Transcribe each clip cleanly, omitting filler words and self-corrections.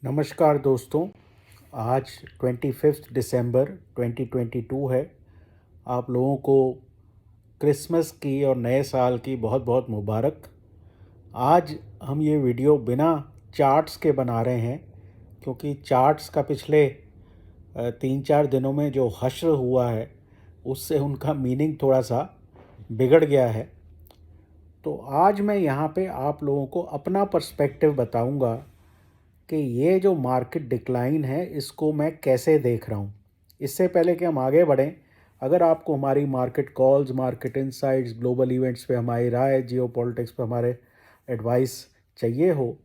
नमस्कार दोस्तों। आज 25 दिसंबर 2022 है। आप लोगों को क्रिसमस की और नए साल की बहुत बहुत मुबारक। आज हम ये वीडियो बिना चार्ट्स के बना रहे हैं क्योंकि चार्ट्स का पिछले 3-4 दिनों में जो हश्र हुआ है उससे उनका मीनिंग थोड़ा सा बिगड़ गया है। तो आज मैं यहाँ पे आप लोगों को अपना पर्सपेक्टिव बताऊँगा कि ये जो मार्केट डिक्लाइन है इसको मैं कैसे देख रहा हूँ। इससे पहले कि हम आगे बढ़ें, अगर आपको हमारी market calls, market insights, global events पे हमारी राय, जियो पॉलिटिक्स पे हमारे एडवाइस चाहिए हो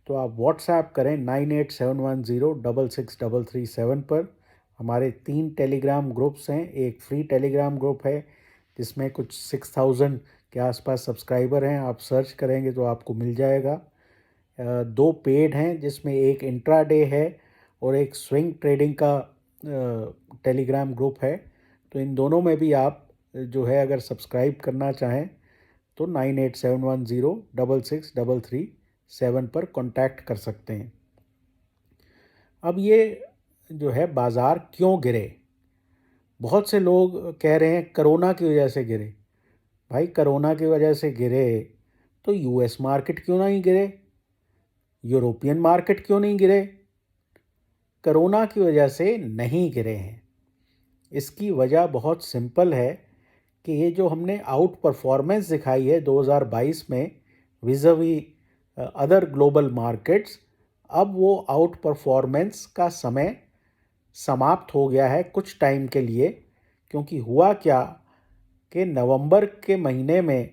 तो आप व्हाट्सएप करें 9871066337 पर। हमारे 3 टेलीग्राम ग्रुप्स हैं। एक फ्री टेलीग्राम ग्रुप है जिसमें कुछ 6000 के आसपास सब्सक्राइबर हैं। आप सर्च करेंगे तो आपको मिल जाएगा। 2 पेड हैं जिसमें एक इंट्राडे है और एक स्विंग ट्रेडिंग का टेलीग्राम ग्रुप है। तो इन दोनों में भी आप जो है अगर सब्सक्राइब करना चाहें तो 9871066337 पर कांटेक्ट कर सकते हैं। अब ये जो है बाज़ार क्यों गिरे, बहुत से लोग कह रहे हैं कोरोना की वजह से गिरे। भाई कोरोना की वजह से गिरे तो यूएस मार्केट क्यों नहीं गिरे, यूरोपियन मार्केट क्यों नहीं गिरे? कोरोना की वजह से नहीं गिरे हैं। इसकी वजह बहुत सिंपल है कि ये जो हमने आउट परफॉर्मेंस दिखाई है 2022 में विज़ावी अदर ग्लोबल मार्केट्स, अब वो आउट परफॉर्मेंस का समय समाप्त हो गया है कुछ टाइम के लिए। क्योंकि हुआ क्या कि नवंबर के महीने में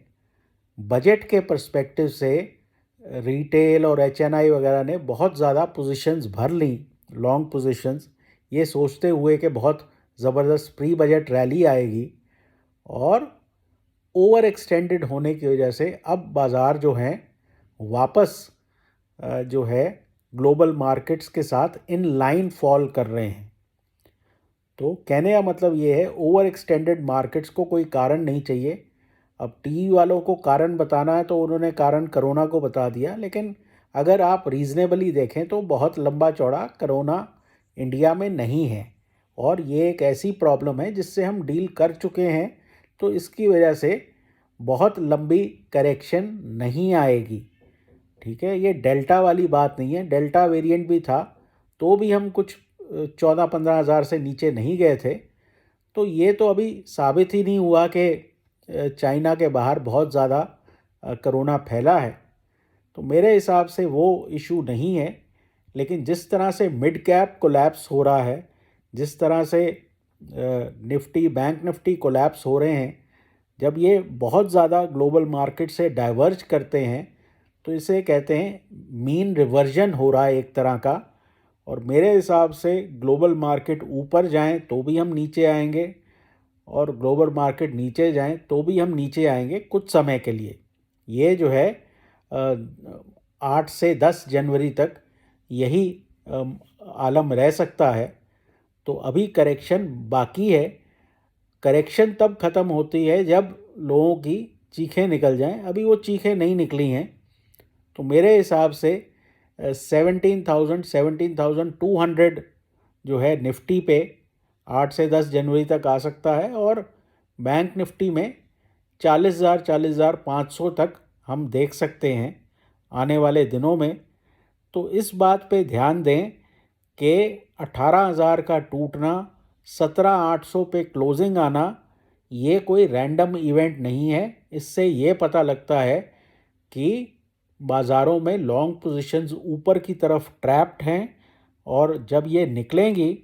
बजट के पर्सपेक्टिव से रिटेल और एचएनआई वगैरह ने बहुत ज़्यादा पोजीशंस भर ली, लॉन्ग पोजीशंस, ये सोचते हुए कि बहुत ज़बरदस्त प्री बजट रैली आएगी। और ओवर एक्सटेंडेड होने की वजह से अब बाज़ार जो हैं वापस जो है ग्लोबल मार्केट्स के साथ इन लाइन फॉल कर रहे हैं। तो कहने का मतलब ये है, ओवर एक्सटेंडेड मार्केट्स को कोई कारण नहीं चाहिए। अब टीवी वालों को कारण बताना है तो उन्होंने कारण कोरोना को बता दिया, लेकिन अगर आप रीज़नेबली देखें तो बहुत लंबा चौड़ा कोरोना इंडिया में नहीं है और ये एक ऐसी प्रॉब्लम है जिससे हम डील कर चुके हैं। तो इसकी वजह से बहुत लंबी करेक्शन नहीं आएगी। ठीक है, ये डेल्टा वाली बात नहीं है। डेल्टा वेरिएंट भी था तो भी हम कुछ 14-15 हज़ार से नीचे नहीं गए थे। तो ये तो अभी साबित ही नहीं हुआ कि चाइना के बाहर बहुत ज़्यादा कोरोना फैला है। तो मेरे हिसाब से वो इशू नहीं है। लेकिन जिस तरह से मिड कैप कोलैप्स हो रहा है, जिस तरह से निफ्टी, बैंक निफ्टी कोलैप्स हो रहे हैं, जब ये बहुत ज़्यादा ग्लोबल मार्केट से डाइवर्ज करते हैं तो इसे कहते हैं मीन रिवर्जन हो रहा है एक तरह का। और मेरे हिसाब से ग्लोबल मार्केट ऊपर जाएं तो भी हम नीचे आएंगे और ग्लोबल मार्केट नीचे जाएं तो भी हम नीचे आएंगे कुछ समय के लिए। ये जो है 8 से 10 जनवरी तक यही आलम रह सकता है। तो अभी करेक्शन बाकी है। करेक्शन तब ख़त्म होती है जब लोगों की चीखें निकल जाएं। अभी वो चीखें नहीं निकली हैं। तो मेरे हिसाब से 17,200 जो है निफ्टी पे 8 से 10 जनवरी तक आ सकता है और बैंक निफ्टी में 40,500 तक हम देख सकते हैं आने वाले दिनों में। तो इस बात पे ध्यान दें कि 18,000 का टूटना, 17,800 पे क्लोजिंग आना, ये कोई रैंडम इवेंट नहीं है। इससे ये पता लगता है कि बाज़ारों में लॉन्ग पोजीशंस ऊपर की तरफ ट्रैप्ड हैं और जब ये निकलेंगी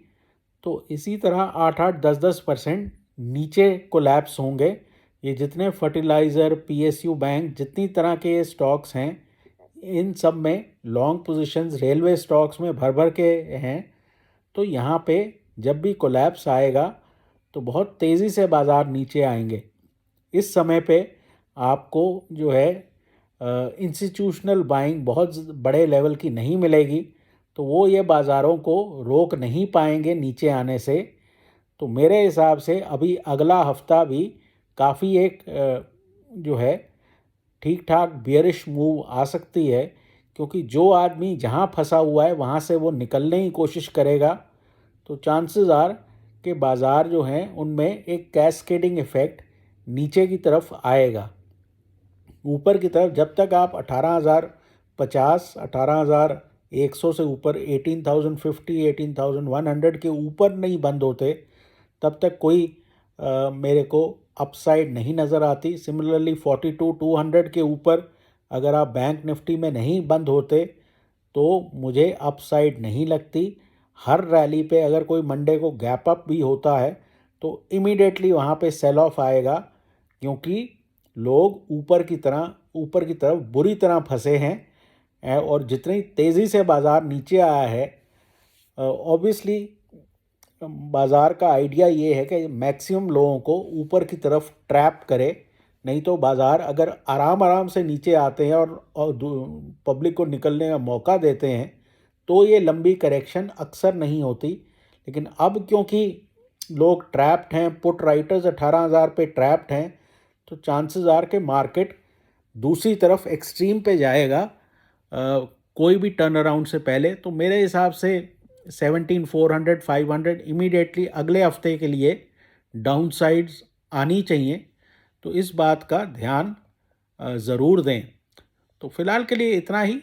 तो इसी तरह 8-8, 10-10% नीचे कोलैप्स होंगे। ये जितने फर्टिलाइज़र, पीएसयू बैंक, जितनी तरह के स्टॉक्स हैं, इन सब में लॉन्ग पोजीशंस रेलवे स्टॉक्स में भर भर के हैं। तो यहाँ पे जब भी कोलैप्स आएगा तो बहुत तेज़ी से बाज़ार नीचे आएंगे। इस समय पे आपको जो है इंस्टीट्यूशनल बाइंग बहुत बड़े लेवल की नहीं मिलेगी, तो वो ये बाज़ारों को रोक नहीं पाएंगे नीचे आने से। तो मेरे हिसाब से अभी अगला हफ्ता भी काफ़ी एक जो है ठीक ठाक बियरिश मूव आ सकती है, क्योंकि जो आदमी जहाँ फंसा हुआ है वहाँ से वो निकलने की कोशिश करेगा, तो चांसेस आर कि बाज़ार जो हैं उनमें एक कैस्केडिंग इफ़ेक्ट नीचे की तरफ आएगा। ऊपर की तरफ जब तक आप 18,050, 18,100 से ऊपर 18,050, 18,100 के ऊपर नहीं बंद होते, तब तक कोई मेरे को अपसाइड नहीं नज़र आती। सिमिलरली 42,200 के ऊपर अगर आप बैंक निफ्टी में नहीं बंद होते तो मुझे अपसाइड नहीं लगती। हर रैली पे अगर कोई मंडे को गैप अप भी होता है तो इमीडिएटली वहाँ पे सेल ऑफ आएगा, क्योंकि लोग ऊपर की तरफ बुरी तरह फंसे हैं। और जितनी तेज़ी से बाज़ार नीचे आया है, ऑब्वियसली बाज़ार का आइडिया ये है कि मैक्सिमम लोगों को ऊपर की तरफ ट्रैप करे। नहीं तो बाज़ार अगर आराम आराम से नीचे आते हैं और पब्लिक को निकलने का मौका देते हैं तो ये लंबी करेक्शन अक्सर नहीं होती। लेकिन अब क्योंकि लोग ट्रैप्ड हैं, पुट राइटर्स 18,000 पे ट्रैप्ड हैं, तो चांसेस आर के मार्केट दूसरी तरफ एक्सट्रीम पे जाएगा कोई भी टर्न अराउंड से पहले। तो मेरे हिसाब से 17,400, 500 इमीडिएटली अगले हफ्ते के लिए डाउन साइड्स आनी चाहिए। तो इस बात का ध्यान ज़रूर दें। तो फ़िलहाल के लिए इतना ही।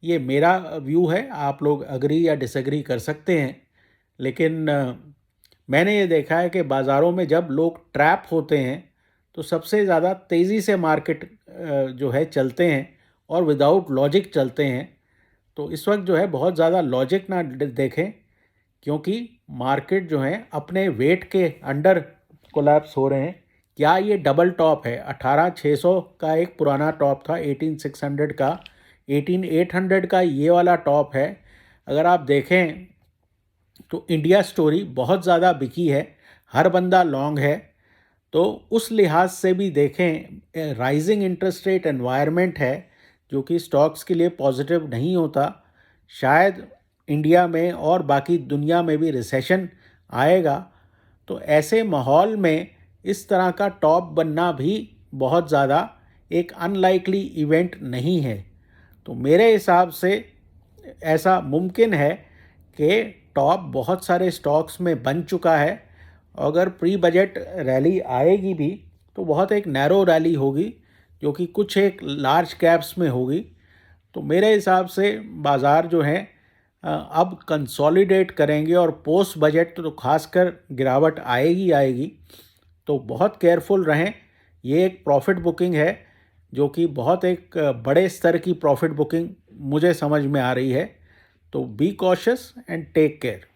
ये मेरा व्यू है, आप लोग अग्री या डिसएग्री कर सकते हैं। लेकिन मैंने ये देखा है कि बाज़ारों में जब लोग ट्रैप होते हैं तो सबसे ज़्यादा तेज़ी से मार्केट जो है चलते हैं और विदाउट लॉजिक चलते हैं। तो इस वक्त जो है बहुत ज़्यादा लॉजिक ना देखें, क्योंकि मार्केट जो है अपने वेट के अंडर कोलैप्स हो रहे हैं। क्या ये डबल टॉप है? 18,600 का एक पुराना टॉप था, 18,600 का, 18,800 का ये वाला टॉप है। अगर आप देखें तो इंडिया स्टोरी बहुत ज़्यादा बिकी है, हर बंदा लॉन्ग है। तो उस लिहाज से भी देखें, राइजिंग इंटरेस्ट रेट एनवायरनमेंट है जो कि स्टॉक्स के लिए पॉजिटिव नहीं होता। शायद इंडिया में और बाकी दुनिया में भी रिसेशन आएगा। तो ऐसे माहौल में इस तरह का टॉप बनना भी बहुत ज़्यादा एक अनलाइकली इवेंट नहीं है। तो मेरे हिसाब से ऐसा मुमकिन है कि टॉप बहुत सारे स्टॉक्स में बन चुका है। अगर प्री बजट रैली आएगी भी तो बहुत एक नैरो रैली होगी, जो कि कुछ एक लार्ज कैप्स में होगी। तो मेरे हिसाब से बाज़ार जो है अब कंसोलिडेट करेंगे और पोस्ट बजट तो खासकर गिरावट आएगी। तो बहुत केयरफुल रहें। ये एक प्रॉफिट बुकिंग है जो कि बहुत एक बड़े स्तर की प्रॉफिट बुकिंग मुझे समझ में आ रही है। तो be cautious and take care.